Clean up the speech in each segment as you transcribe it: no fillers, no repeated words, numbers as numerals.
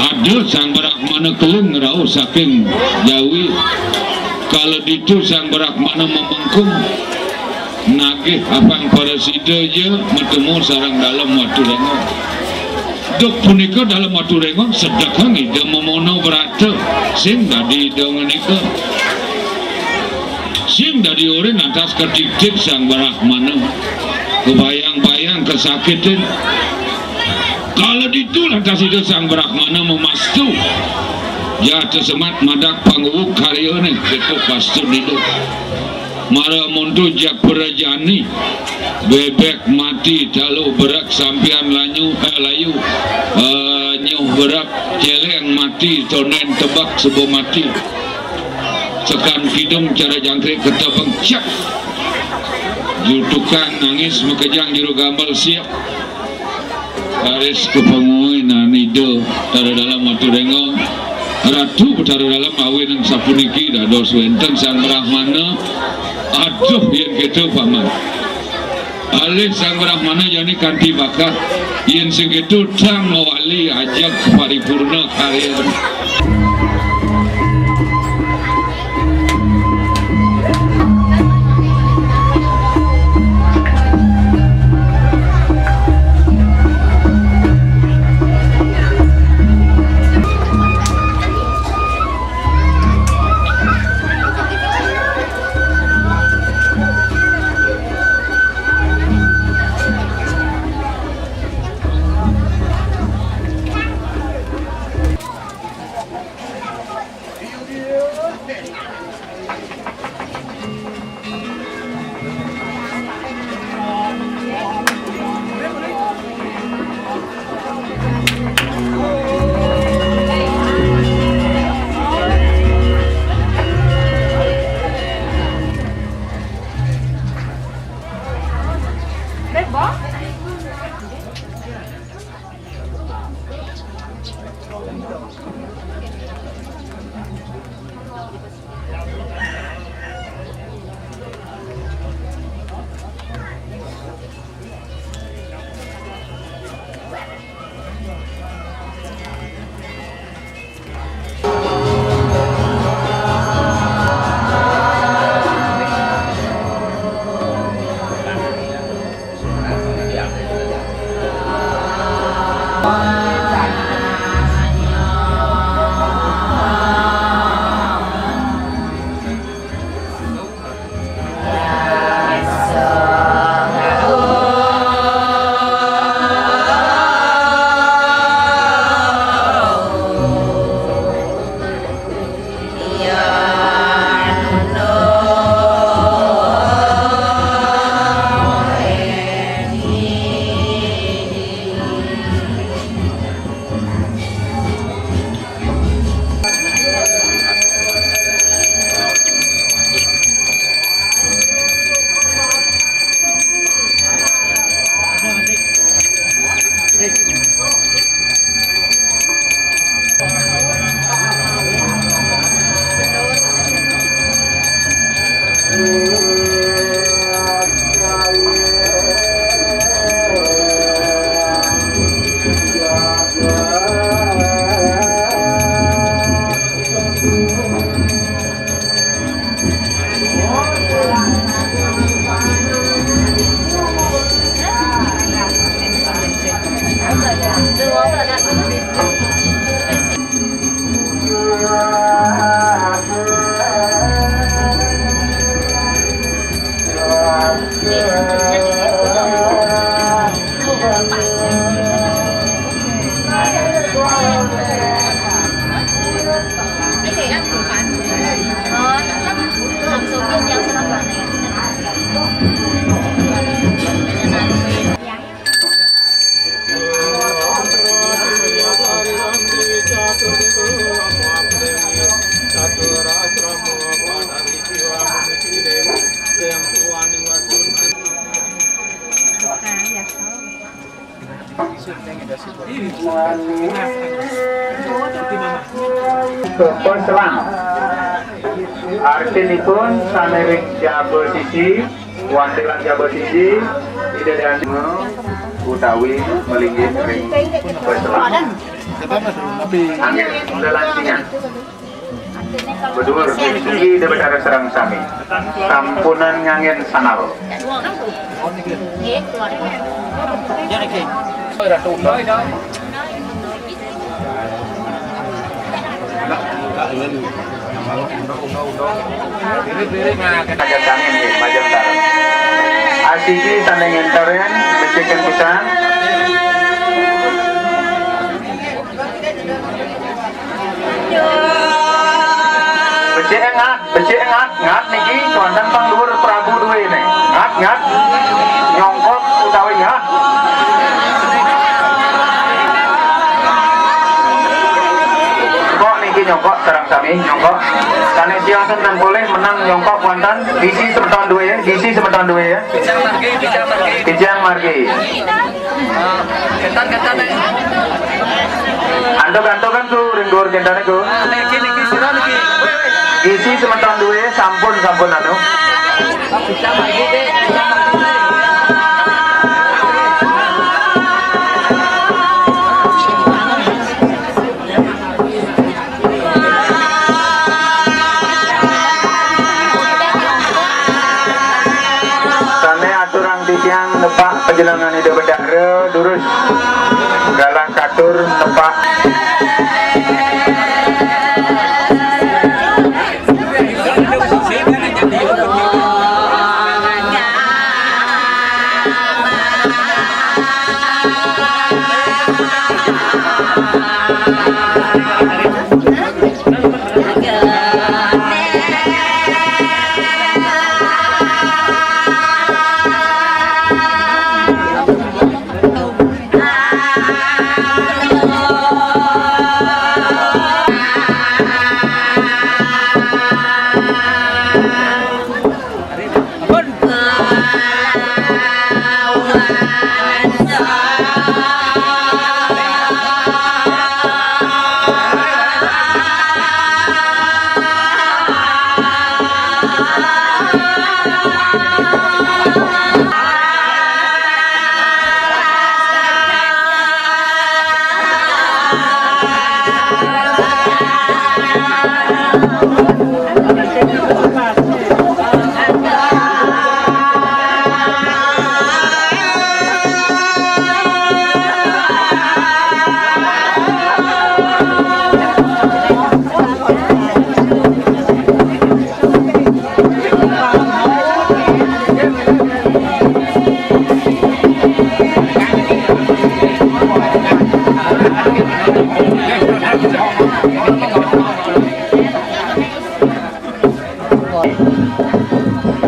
ada sang Brahmana kelung rau saking Jawi. Kalau itu sang Brahmana memengkung nagih abang para sida je bertemu sarang dalam watu rengong. Dok punika dalam watu rengong sedekah ida memono berata sing dadi dengan ika sing dari orang atas ketik sang Brahmana kebayang-bayang kesakitan. Kalau itu lantas itu sang Brahmana memastu ya tersemat madak panggung karya ni itu pastu itu mara mundu jak berajani bebek mati lalu berak sampian layu nyuh berak celeng mati tonen tebak sebuah mati sekan kidung cara jangkrik ketabang cak jutukan nangis makajang juru gambal siap Aris kepenguin anido taruh dalam waktu rengong ratu taruh dalam awin yang sapuniki dah dos wenten sang Brahmana aduh yang gitu paman alih sang Brahmana jadi kanti bakat yang segitu tang mawali ajak paripurna karya. Kepon selang artinipun sanerik jaba siji wantilan jaba siji tidak ada utawi melinggih ring peselang angin lelancingan bedur tinggi di betara serang sami kampunan ngangin sanal majang angin nih majang taran asiki tandeng entaren becekan pisang becek ngat niki kondan pang luhur Prabu duwe nih ngat nyongkok utawi ya kok niki nyongkok serang sami nyongkok kane siang dan boleh menang nyongkok kondan bisi semeton duwe ya kijang margi ketan antok-antokan tuh ringgur kendane ku isi semeton duwe sampun anu sane aturang titiang nepak penjelangan ide bedare durus galang katur nepak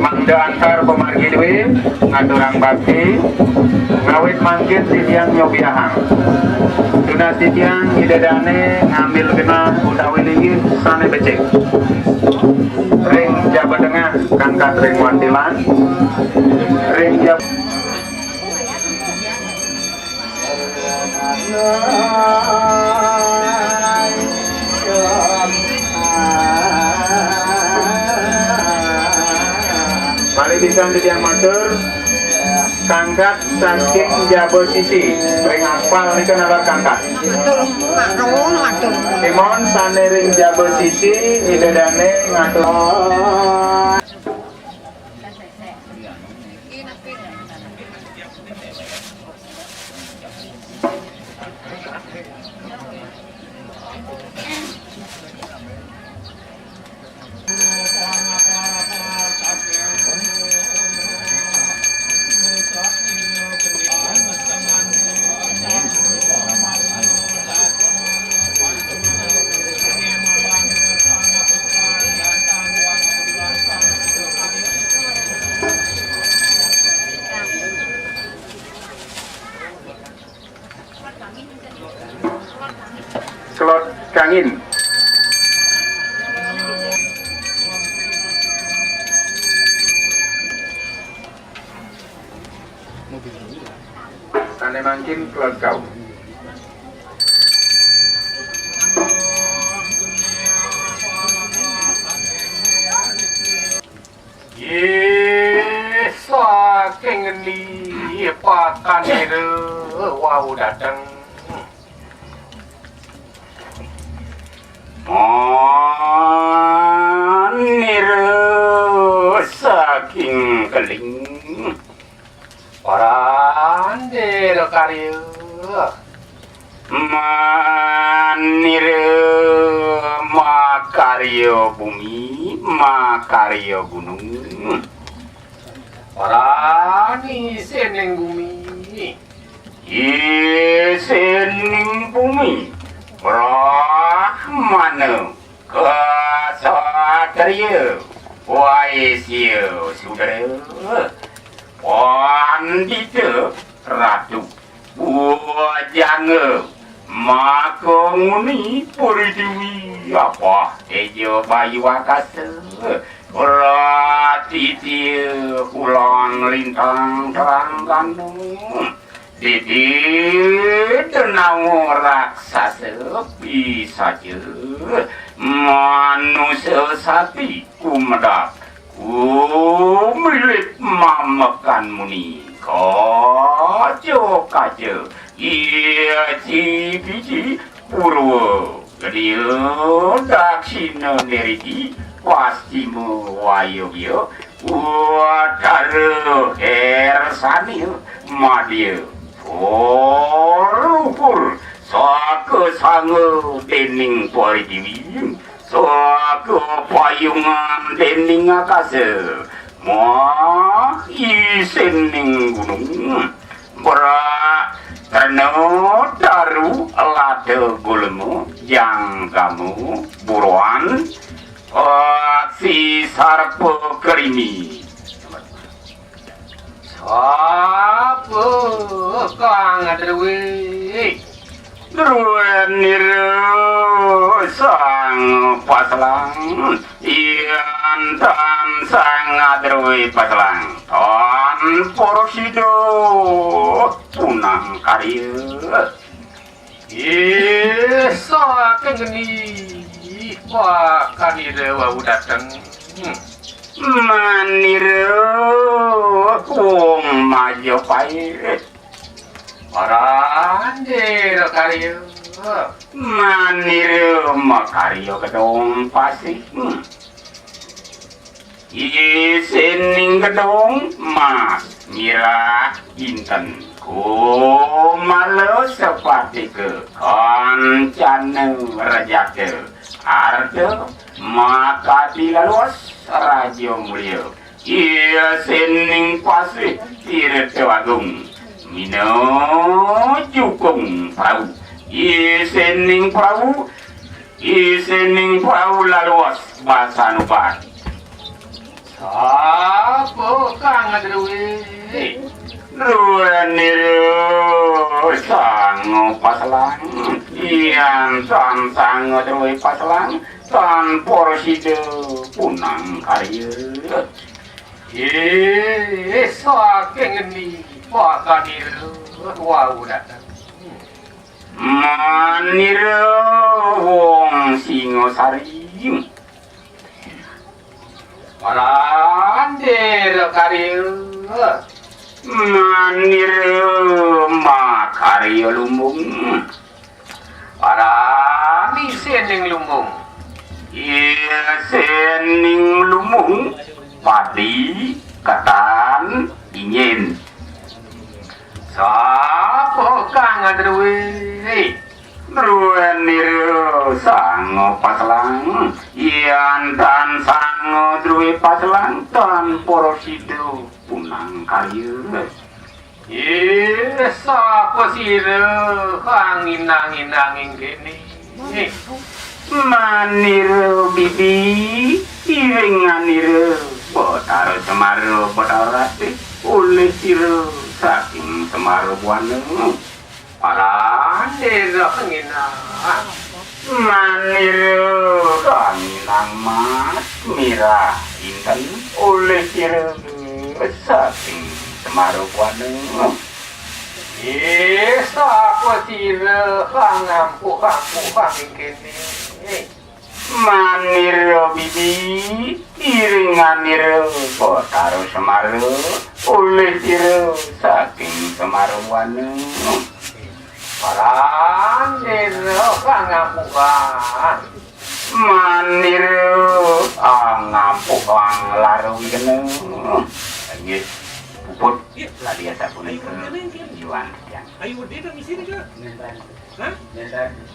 mangda antar pemargi dewe ngaturang bakti ngawit mangkin sitiang nyobiahang tuna sitiang idadane ngambil kena utawi linggih sane becek ring jabat tengah kangkat ring wantilan ring jabat mari bisa yang matur kangkat saking jabo sisi ring aspal ini kan alat kangkat timon sane ring jabo sisi idadane ngatur Kelot kangin sane mangkin kelot kau saking ni pakan itu wow datang saking keling parande karya manire makarya bumi makarya gunung parani seneng bumi seneng bumi brahmana kesatria waisya sudara pandita ratu bujanga maka muni puridewi apa tejo bayu akasa ratitia ulang lintang terang gandung didi tenau raksasa bisa je manusia sapi kumedak kumilik mamakan muni kaca kaca iya cipiji purwa gedio daksina neriki pastimu wayogyo wadara hersani madya pur saka sanga dening paridiwi saka payungan dening akasa ma isening gunung bra terno daru lada gulmu yang kamu buruan si sarpa kerimi apa kang adrewe Druenir sang paslang ian tan sang adrewe paslang tan porosido punang karya isa kengeni wah kanire wau dateng manire wong Majapahit parande karya manire makarya kedong pasik isening kedong mas mirah inten kumalo sepati ke kancana rajake arta maka dilaluas raja mulia iya sening pasik tirta agung mino jukung perahu isening perahu laluas bahasa nubat apa kang adrewe Ruaniru sang paslang ian sang adrewe paslang tan poroside punang karya saking ini pakanir wau datang manir wong Singosari parandir karya manir makarya lumbung parani sening lumbung sening lumbung padi ketan ingin sapa kang adrewe Ruenir sang paslang ian tan sang adrewe paslang tan porosido punang karya sapa sira kang inang-inanging kene manir bibi iringanir Botaro Semaro Botaro Rati oleh sira saking Semaro Buana parande ngina manir kanginang mas mirah inten oleh sira saking Semaro Buana sapa sira kang ampuh-ampuh kene manir bibi iringanir Botaro Semaro oleh sira saking Semaro Buana parandir kang ampuhan manir ngampuk ang laro gini yes puput tadi ya sabun itu juan yang Ayo, dia dah misi ni ke? Hah?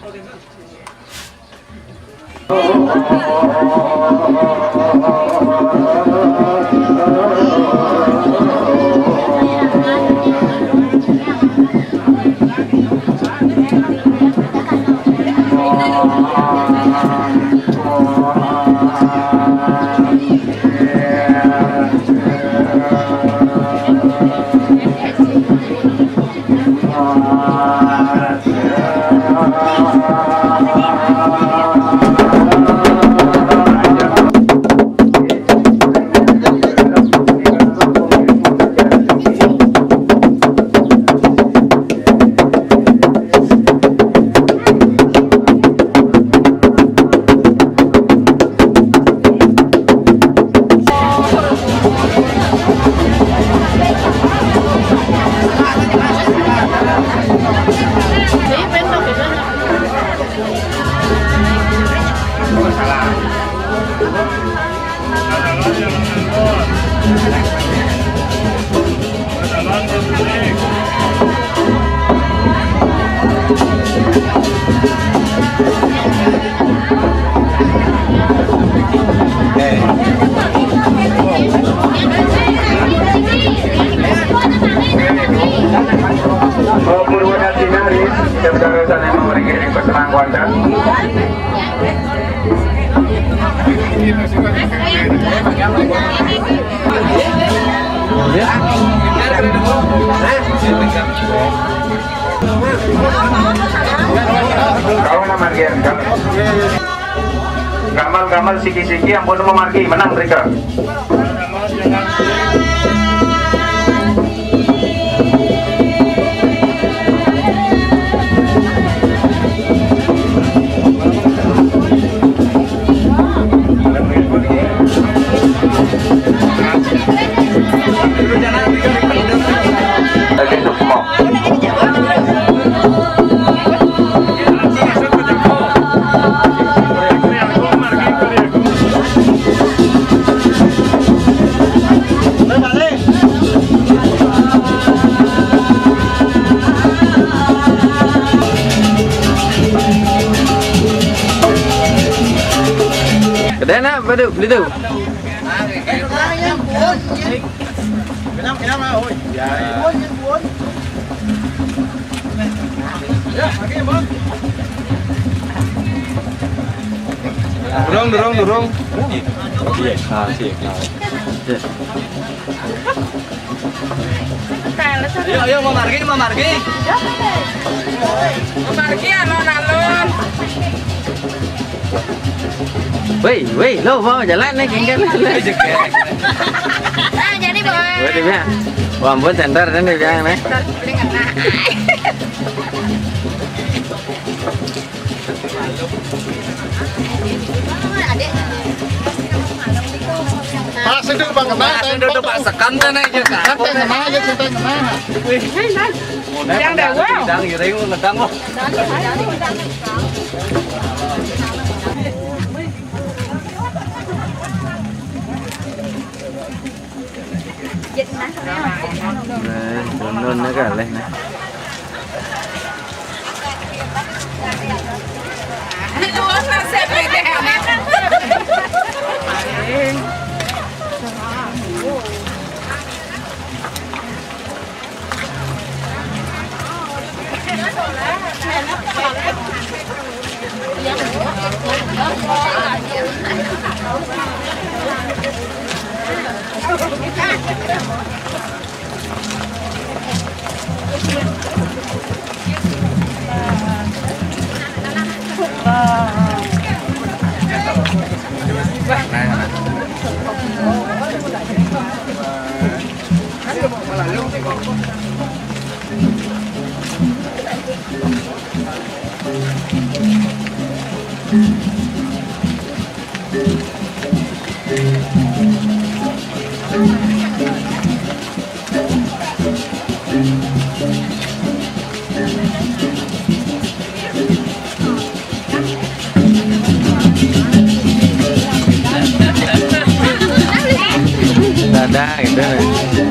Oh, dia dah. Gamal siki-siki ampun memarki menang mereka. Kedana badu beli tu. Durung. Ayo mau margi. Mau margi alon. Wih, lo mau jalan nih kengken. Jadi boy. Wih, dia. Wah, ampun center dan dia bilang nih. Pak sedang Pak kena, Duduk Pak sekantan aja kan. santai kena aja santai kena. Đang đẹp quá. Đang gì đấy mà đang quá. Nôn nó cả lên này. ada gitu nih.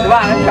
Dua.